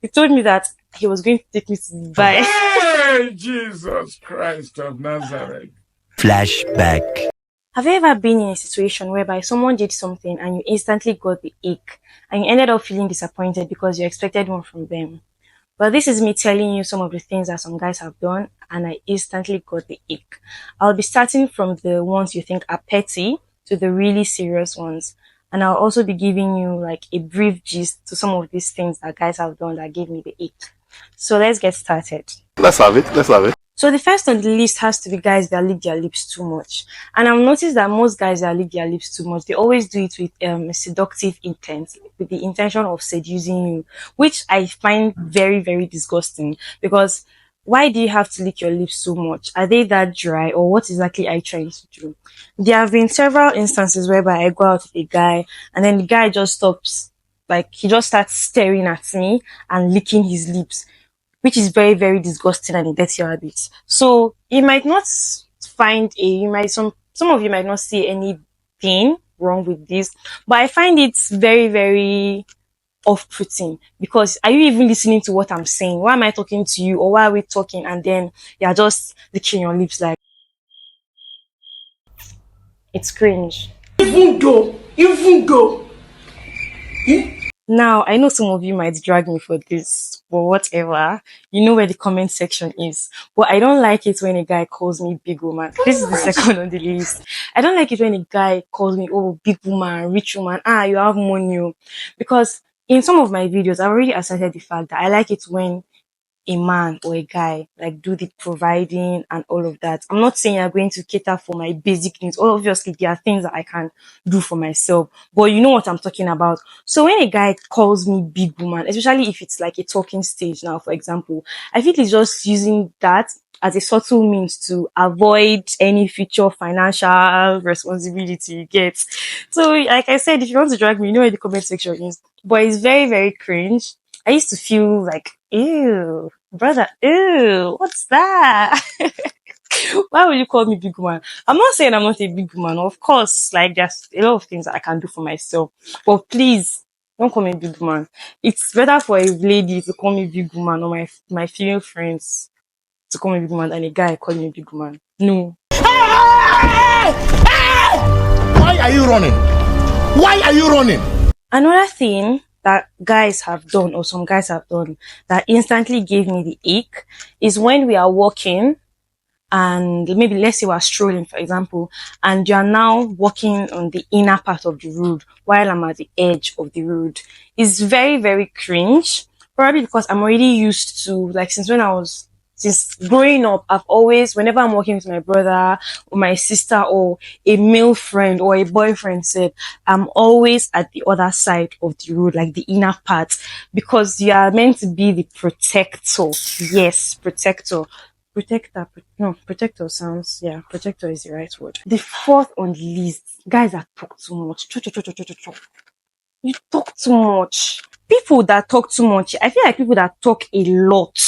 He told me that he was going to take me to Dubai. Hey, Jesus Christ of Nazareth. Flashback. Have you ever been in a situation whereby someone did something and you instantly got the ache and you ended up feeling disappointed because you expected more from them? Well, this is me telling you some of the things that some guys have done and I instantly got the ache. I'll be starting from the ones you think are petty to the really serious ones. And I'll also be giving you like a brief gist to some of these things that guys have done that gave me the ache. So let's get started. Let's have it. Let's have it. So the first on the list has to be guys that lick their lips too much. And I've noticed that most guys that lick their lips too much, they always do it with a seductive intent, with the intention of seducing you, which I find very, very disgusting because why do you have to lick your lips so much? Are they that dry or what exactly are you trying to do? There have been several instances whereby I go out with a guy and then the guy just stops, like he just starts staring at me and licking his lips, which is very, very disgusting and a dirty habit. So you might not find some of you might not see anything wrong with this, but I find it very, very off-putting because are you even listening to what I'm saying? Why am I talking to you or why are we talking and then you're just licking your lips like it's cringe. Even go. Now, I know some of you might drag me for this, but whatever. You know where the comment section is. But I don't like it when a guy calls me big woman. This is the second on the list. I don't like it when a guy calls me, oh, big woman, rich woman, you have money. Because in some of my videos, I've already asserted the fact that I like it when a man or a guy like do the providing and all of that. I'm not saying I'm going to cater for my basic needs. Obviously, there are things that I can do for myself, but you know what I'm talking about. So when a guy calls me big woman, especially if it's like a talking stage now, for example, I think he's just using that as a subtle means to avoid any future financial responsibility you get. So, like I said, if you want to drag me, you know where the comment section is. But it's very, very cringe. I used to feel like, ew, brother, ew, what's that? Why would you call me big woman? I'm not saying I'm not a big woman. Of course, like there's a lot of things that I can do for myself. But please, don't call me big woman. It's better for a lady to call me big woman or my female friends to call me big woman than a guy calling me big woman. No. Why are you running? Why are you running? Another thing that guys have done or some guys have done that instantly gave me the ache is when we are walking and maybe let's say we're strolling, for example, and you're now walking on the inner part of the road while I'm at the edge of the road. It's very, very cringe. Probably because I'm already used to, like, since growing up, I've always, whenever I'm walking with my brother or my sister or a male friend or a boyfriend said, I'm always at the other side of the road, like the inner part, because you are meant to be the protector. Yes, protector. Protector sounds, yeah, protector is the right word. The fourth on the list, guys that talk too much. You talk too much. People that talk too much, I feel like people that talk a lot,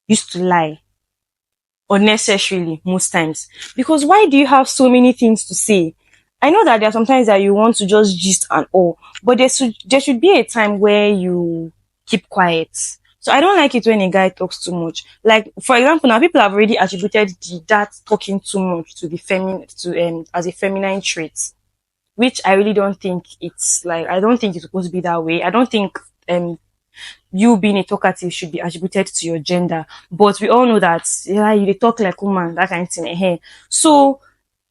used to lie unnecessarily most times. Because why do you have so many things to say? I know that there are sometimes that you want to just gist and all, but there should be a time where you keep quiet. So I don't like it when a guy talks too much. Like, for example, now people have already attributed that talking too much to the as a feminine trait, which I really don't think it's like, I don't think it's supposed to be that way. I don't think, you being a talkative should be attributed to your gender, but we all know that you talk like woman, that kind of thing. So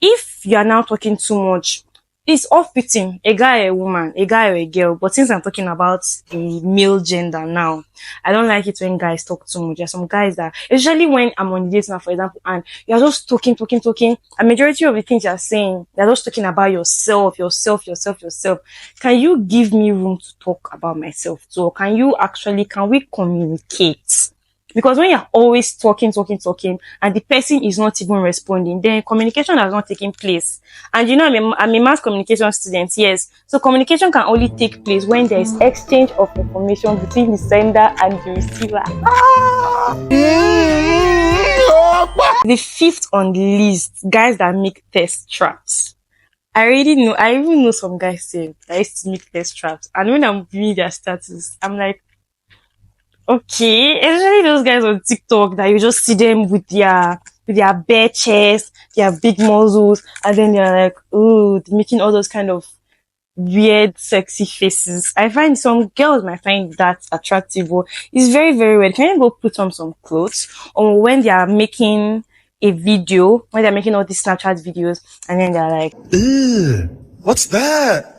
if you are now talking too much, it's off-putting. A guy or a woman, a guy or a girl. But since I'm talking about the male gender now, I don't like it when guys talk too much. There's some guys that, especially when I'm on dates now, for example, and you're just talking. A majority of the things you're saying, you're just talking about yourself. Can you give me room to talk about myself too? Or can we communicate? Because when you're always talking, and the person is not even responding, then communication has not taken place. And you know, I'm a mass communication student, yes. So communication can only take place when there is exchange of information between the sender and the receiver. The fifth on the list, guys that make test traps. I even know some guys say I used to make test traps. And when I'm viewing their status, I'm like, Okay, especially those guys on TikTok that you just see them with their bare chest, their big muscles, and then they're like, ooh, making all those kind of weird, sexy faces. I find some girls might find that attractive, but it's very, very weird. Can you go put on some clothes? Or when they are making a video, when they're making all these Snapchat videos, and then they're like, Ew, what's that?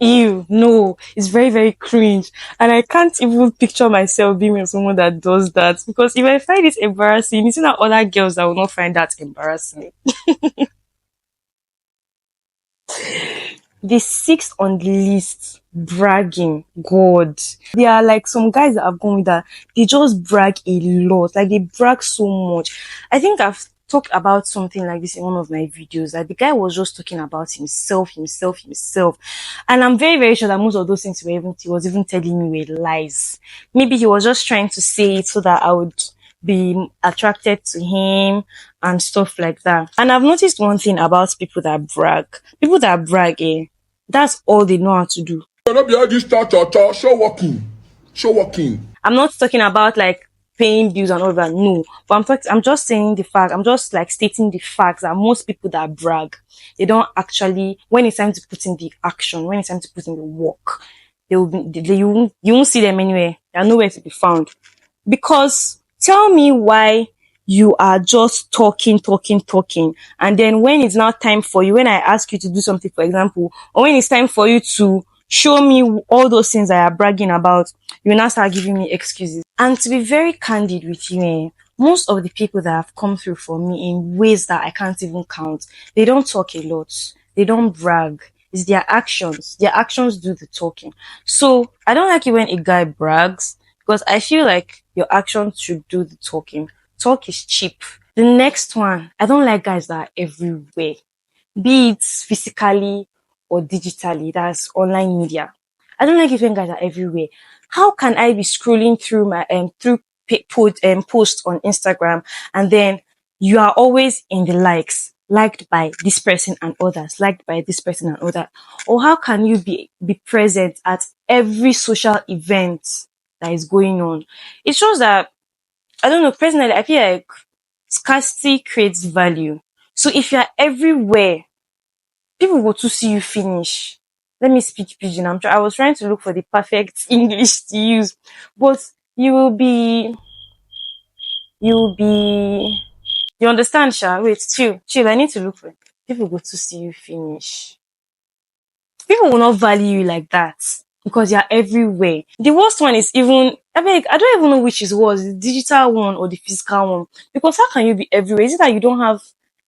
ew, no, it's very, very cringe. And I can't even picture myself being with someone that does that. Because if I find it embarrassing, it's not other girls that will not find that embarrassing. The sixth on the list, bragging. God. There are like some guys that have gone with that. They just brag a lot. Like they brag so much. I think I've talked about something like this in one of my videos. That the guy was just talking about himself. And I'm very, very sure that most of those things he was even telling me were lies. Maybe he was just trying to say it so that I would be attracted to him and stuff like that. And I've noticed one thing about people that brag. People that brag, that's all they know how to do. Show walking. I'm not talking about like paying bills and all that. No, but I'm just saying the fact. I'm just like stating the facts that most people that brag, they don't actually, when it's time to put in the action, when it's time to put in the work, you won't see them anywhere. They are nowhere to be found. Because tell me why you are just talking, and then when it's now time for you, when I ask you to do something, for example, or when it's time for you to show me all those things that you're bragging about, you now start giving me excuses. And to be very candid with you, most of the people that have come through for me in ways that I can't even count, they don't talk a lot. They don't brag. It's their actions. Their actions do the talking. So I don't like it when a guy brags, because I feel like your actions should do the talking. Talk is cheap. The next one, I don't like guys that are everywhere. Be it physically or digitally, that's online media. I don't like it when guys are everywhere. How can I be scrolling through my posts on Instagram, and then you are always in the likes, liked by this person and others, liked by this person and others? Or how can you be present at every social event that is going on? It shows that, I don't know, personally, I feel like scarcity creates value. So if you're everywhere, people will to see you finish. Let me speak pidgin. I was trying to look for the perfect English to use, but you understand, Sha? Wait, chill. I need to look for it. People go to see you finish. People will not value you like that because you're everywhere. The worst one is even, I don't even know which is worse, the digital one or the physical one. Because how can you be everywhere? Is it that you don't have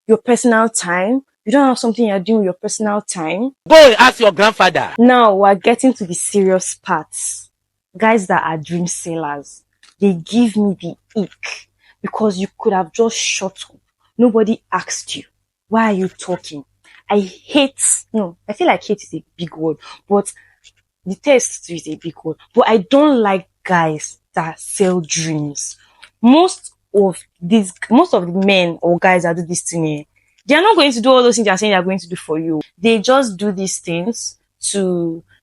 your personal time? You don't have something you're doing with your personal time? Boy, ask your grandfather. Now we're getting to the serious parts. Guys that are dream sellers, they give me the ick because you could have just shut up. Nobody asked you. Why are you talking? I feel like hate is a big word, but the test is a big word. But I don't like guys that sell dreams. Most of the men or guys that do this to me, they are not going to do all those things they are saying they are going to do for you. They just do these things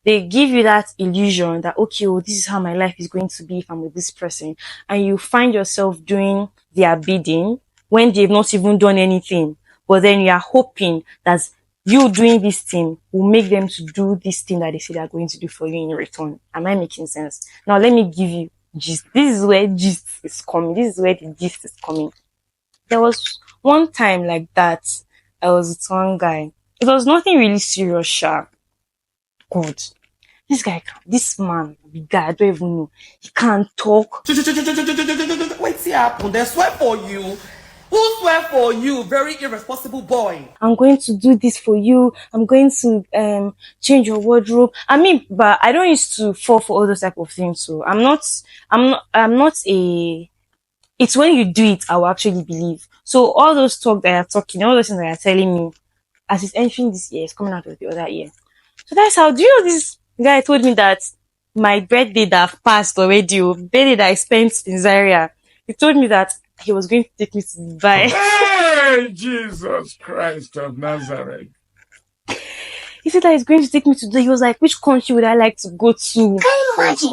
they give you that illusion that, okay, well, this is how my life is going to be if I'm with this person. And you find yourself doing their bidding when they've not even done anything. But then you are hoping that you doing this thing will make them to do this thing that they say they're going to do for you in return. Am I making sense? Now let me give you gist. This is where gist is coming. This is where the gist is coming. There was one time like that, I was with one guy. It was nothing really serious, Sha. God. This man, the guy, I don't even know. He can't talk. Wait, see happen. They swear for you. Who swear for you? Very irresponsible boy. I'm going to do this for you. I'm going to change your wardrobe. I mean, but I don't used to fall for all those type of things. So I'm not it's when you do it, I will actually believe. So all those talk that you're talking, all those things that you're telling me, as it's entering this year, it's coming out of the other year. So that's how, do you know this guy told me that my birthday that I've passed already, birthday that I spent in Zaria, he told me that he was going to take me to Dubai. Hey, Jesus Christ of Nazareth. He said that he's going to take me to he was like, which country would I like to go to?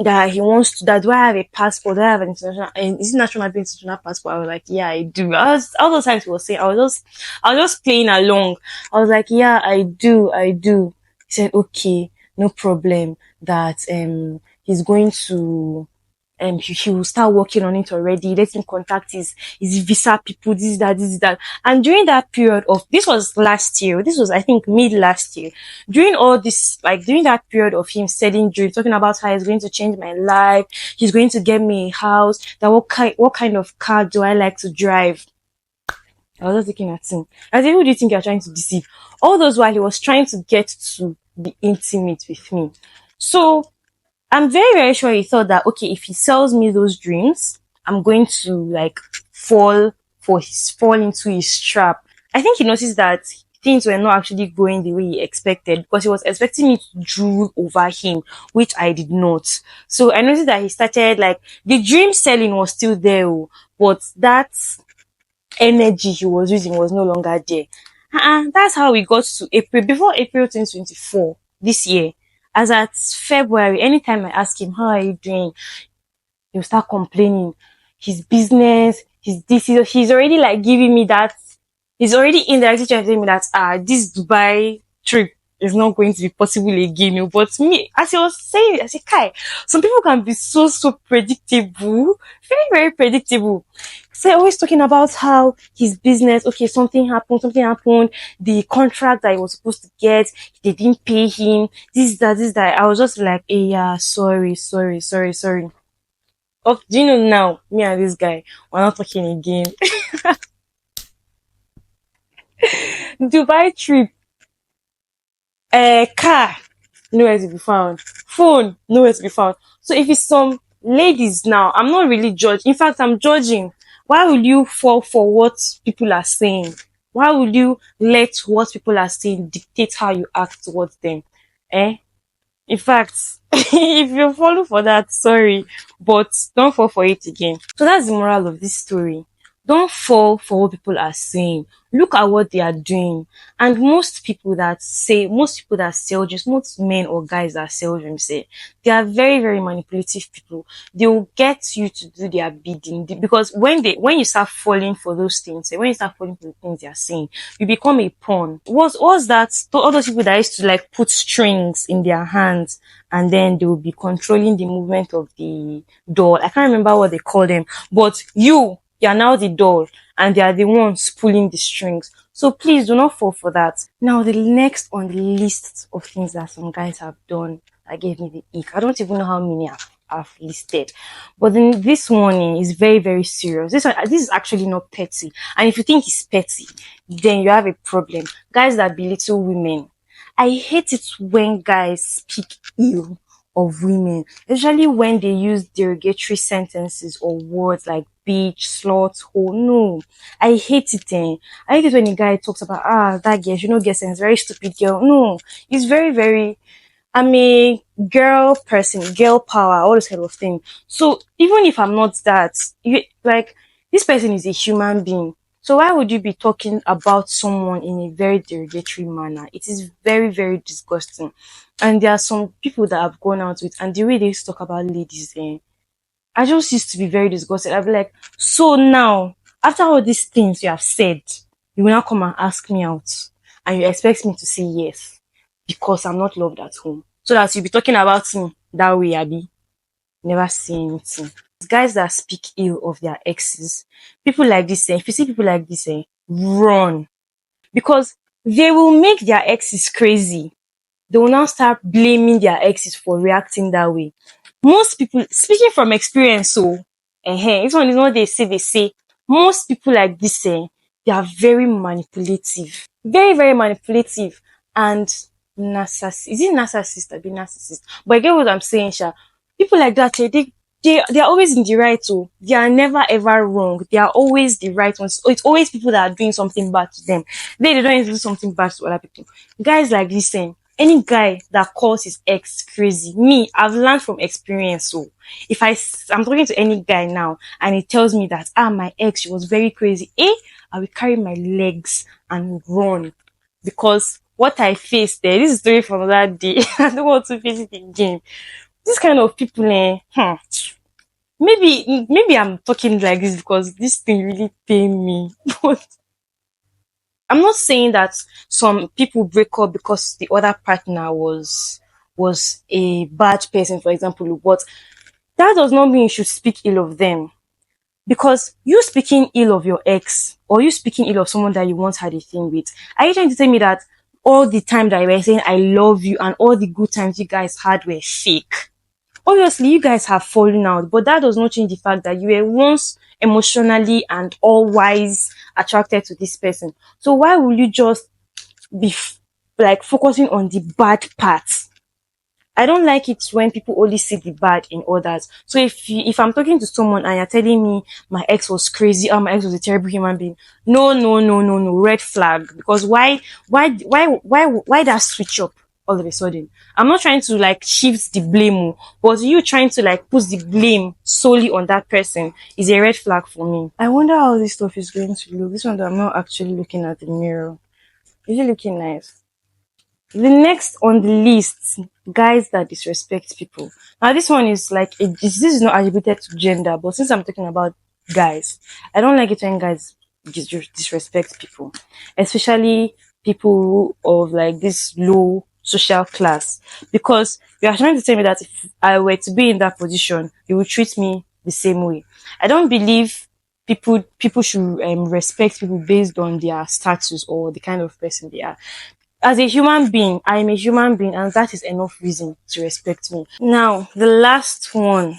That he wants to, that do I have a passport? Do I have an international, and is it national international passport? I was like, yeah, I do. All those times he was saying, I was just playing along. I was like, yeah, I do. He said, okay, no problem. That, he's going to, he will start working on it already. Let him contact his visa people, this, that. And during that period of, this was last year, this was, I think, mid last year. During all this, like, during that period of him selling dreams, talking about how he's going to change my life, he's going to get me a house, that what kind of car do I like to drive? I was just looking at him. I said, who do you think you're trying to deceive? All those while he was trying to get to be intimate with me. So, I'm very, very sure he thought that, okay, if he sells me those dreams, I'm going to like fall into his trap. I think he noticed that things were not actually going the way he expected, because he was expecting me to drool over him, which I did not. So I noticed that he started like, the dream selling was still there, but that energy he was using was no longer there. That's how we got to April, before April 2024, this year. As at February, anytime I ask him, how are you doing? He'll start complaining. His business, he's already like giving me that, he's already indirectly trying to tell me that, this Dubai trip is not going to be possible again. But me, as he was saying, I said, Kai, some people can be so predictable, very, very predictable. So always talking about how his business, okay, something happened, the contract that he was supposed to get, they didn't pay him, this, that. I was just like, hey, yeah, sorry. Oh, do you know now, me and this guy, we're not talking again. Dubai trip, car, nowhere to be found. Phone, nowhere to be found. So if it's some ladies now, I'm not really judging. In fact, I'm judging. Why will you fall for what people are saying? Why will you let what people are saying dictate how you act towards them? In fact, if you follow for that, sorry, but don't fall for it again. So that's the moral of this story. Don't fall for what people are saying. Look at what they are doing. And most people that sell dreams, most men or guys that sell dreams, say they are very, very manipulative people. They will get you to do their bidding, because when you start falling for those things, when you start falling for the things they are saying, you become a pawn. What's that? All those people that used to like put strings in their hands, and then they will be controlling the movement of the doll. I can't remember what they call them, but you are now the doll, and they are the ones pulling the strings. So please do not fall for that. Now, the next on the list of things that some guys have done that gave me the ick, I don't even know how many I've listed, but then this one is very, very serious. This is actually not petty, and if you think it's petty, then you have a problem. Guys that belittle women. I hate it when guys speak ill of women, especially when they use derogatory sentences or words like bitch, slut, whore. No, I hate it. I hate it when a guy talks about, that girl, you know, get sense, very stupid girl. No, it's very, very, I'm a girl person, girl power, all this kind of thing. So even if I'm not that, this person is a human being. So why would you be talking about someone in a very derogatory manner? It is very, very disgusting. And there are some people that I've gone out with, and the way they used to talk about ladies, I just used to be very disgusted. I'd be like, so now, after all these things you have said, you will now come and ask me out, and you expect me to say yes, because I'm not loved at home. So that you'll be talking about me that way, Abby. Never say anything. Guys that speak ill of their exes, people like this, if you see people like this, run. Because they will make their exes crazy. They will now start blaming their exes for reacting that way. Most people, speaking from experience, this one is what they say. Most people like this, they are very manipulative. Very, very manipulative. And narcissist. Is it narcissist? I've been narcissist. But I get what I'm saying, Sha. People like that, they are always in the right, too. They are never ever wrong. They are always the right ones. So it's always people that are doing something bad to them. They don't even do something bad to other people. Guys like this, any guy that calls his ex crazy, me, I've learned from experience. So if I'm talking to any guy now and he tells me that, my ex, she was very crazy, I will carry my legs and run. Because what I faced there. This is story from that day. I don't want to face it again. This kind of people, maybe I'm talking like this because this thing really pain me. But I'm not saying that some people break up because the other partner was a bad person, for example, but that does not mean you should speak ill of them. Because you speaking ill of your ex or you speaking ill of someone that you once had a thing with, are you trying to tell me that all the time that you were saying I love you and all the good times you guys had were fake? Obviously, you guys have fallen out, but that does not change the fact that you were once emotionally and all wise attracted to this person. So why will you just be like focusing on the bad parts? I don't like it when people only see the bad in others. So if I'm talking to someone and you're telling me my ex was crazy or my ex was a terrible human being, no, red flag. Because why that switch up all of a sudden? I'm not trying to like shift the blame, but you trying to like put the blame solely on that person is a red flag for me. I wonder how this stuff is going to look. This one that I'm not actually looking at the mirror. Is it looking nice? The next on the list, guys that disrespect people. Now this one is like, this is not attributed to gender, but since I'm talking about guys, I don't like it when guys disrespect people, especially people of like this low social class, because you are trying to tell me that if I were to be in that position, you would treat me the same way. I don't believe people should respect people based on their status or the kind of person they are. As a human being, I am a human being, and that is enough reason to respect me. Now, the last one,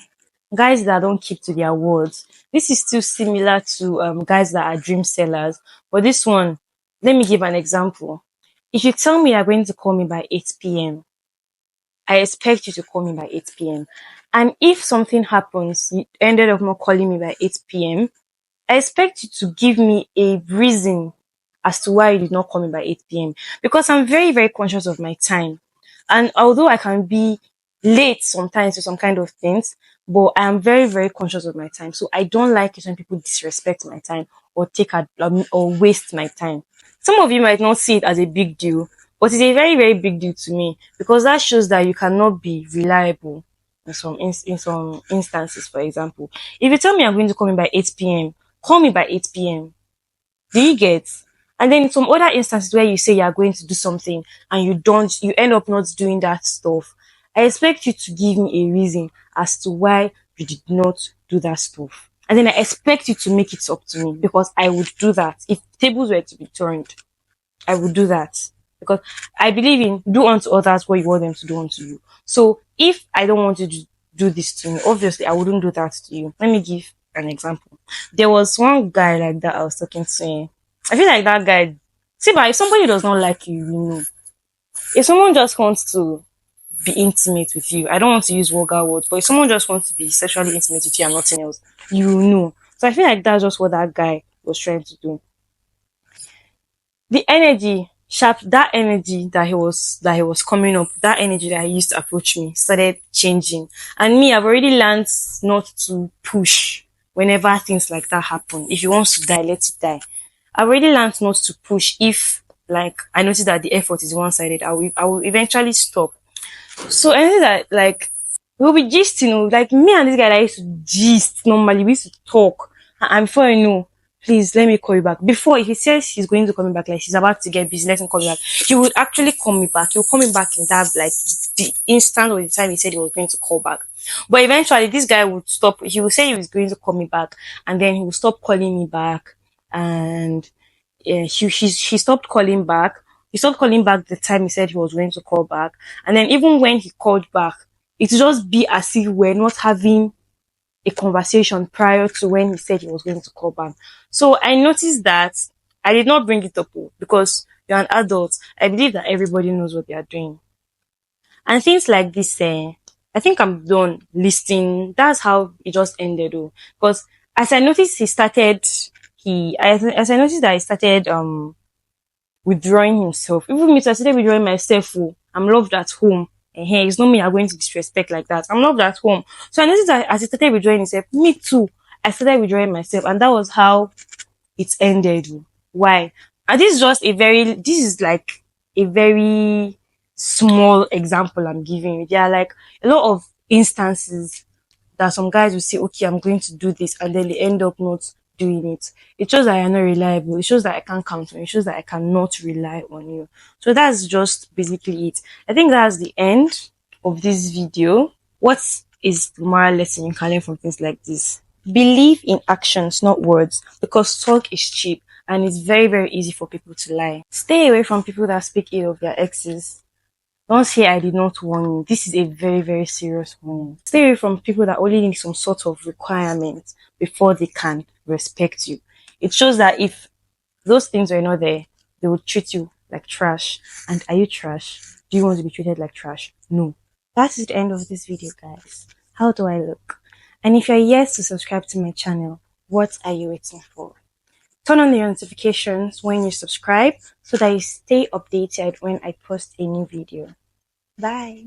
guys that don't keep to their words. This is still similar to guys that are dream sellers, but this one, let me give an example. If you tell me you're going to call me by 8 p.m., I expect you to call me by 8 p.m. And if something happens, you ended up not calling me by 8 p.m., I expect you to give me a reason as to why you did not call me by 8 p.m. Because I'm very, very conscious of my time. And although I can be late sometimes to some kind of things, but I am very, very conscious of my time. So I don't like it when people disrespect my time or or waste my time. Some of you might not see it as a big deal, but it's a very, very big deal to me because that shows that you cannot be reliable in some instances. For example, if you tell me I'm going to call me by 8 p.m., call me by 8 p.m. Do you get? And then some other instances where you say you are going to do something and you end up not doing that stuff. I expect you to give me a reason as to why you did not do that stuff. And then I expect you to make it up to me because I would do that. If tables were to be turned, I would do that. Because I believe in do unto others what you want them to do unto you. So if I don't want you to do this to me, obviously I wouldn't do that to you. Let me give an example. There was one guy like that I was talking to him. I feel like that guy, see, but if somebody does not like you, you know. If someone just wants to be intimate with you, I don't want to use vulgar words, but if someone just wants to be sexually intimate with you and nothing else, you know. So I feel like that's just what that guy was trying to do. The energy, that energy that he was coming up, that energy that he used to approach me started changing. And me, I've already learned not to push whenever things like that happen. If you want to die, let it die. I've already learned not to push if, like, I notice that the effort is one-sided. I will eventually stop. So anything that, like, we'll be gisting, like, me and this guy that used to gist normally, we used to talk. And before I know, please, let me call you back. Before, if he says he's going to call me back, like, she's about to get busy, let him call me back. He would actually call me back. He would call me back in that, like, the instant or the time he said he was going to call back. But eventually, this guy would stop. He would say he was going to call me back, and then he would stop calling me back. And he stopped calling back. He stopped calling back the time he said he was going to call back. And then even when he called back, it would just be as if we're not having a conversation prior to when he said he was going to call back. So I noticed that I did not bring it up because you're an adult. I believe that everybody knows what they are doing. And things like this, I think I'm done listing. That's how it just ended though. Because as I noticed as I noticed that he started withdrawing himself. Even me too, I started withdrawing myself. I'm loved at home. Hey, it's not me I'm going to disrespect like that. I'm loved at home. So I noticed that as he started withdrawing himself, me too, I started withdrawing myself. And that was how it ended. Why? And this is like a very small example I'm giving you. There are like a lot of instances that some guys will say, okay, I'm going to do this, and then they end up not doing it. It shows that you're not reliable. It shows that I can't count on you. It shows that I cannot rely on you. So that's just basically it. I think that's the end of this video. What is the moral lesson you can learn from things like this? Believe in actions, not words, because talk is cheap and it's very, very easy for people to lie. Stay away from people that speak ill of their exes. Don't say I did not warn you. This is a very, very serious warning. Stay away from people that only need some sort of requirement before they can respect you. It shows that if those things were not there, they would treat you like trash. And are you trash? Do you want to be treated like trash? No. That is the end of this video, guys. How do I look? And if you're yet to subscribe to my channel, what are you waiting for? Turn on the notifications when you subscribe so that you stay updated when I post a new video. Bye.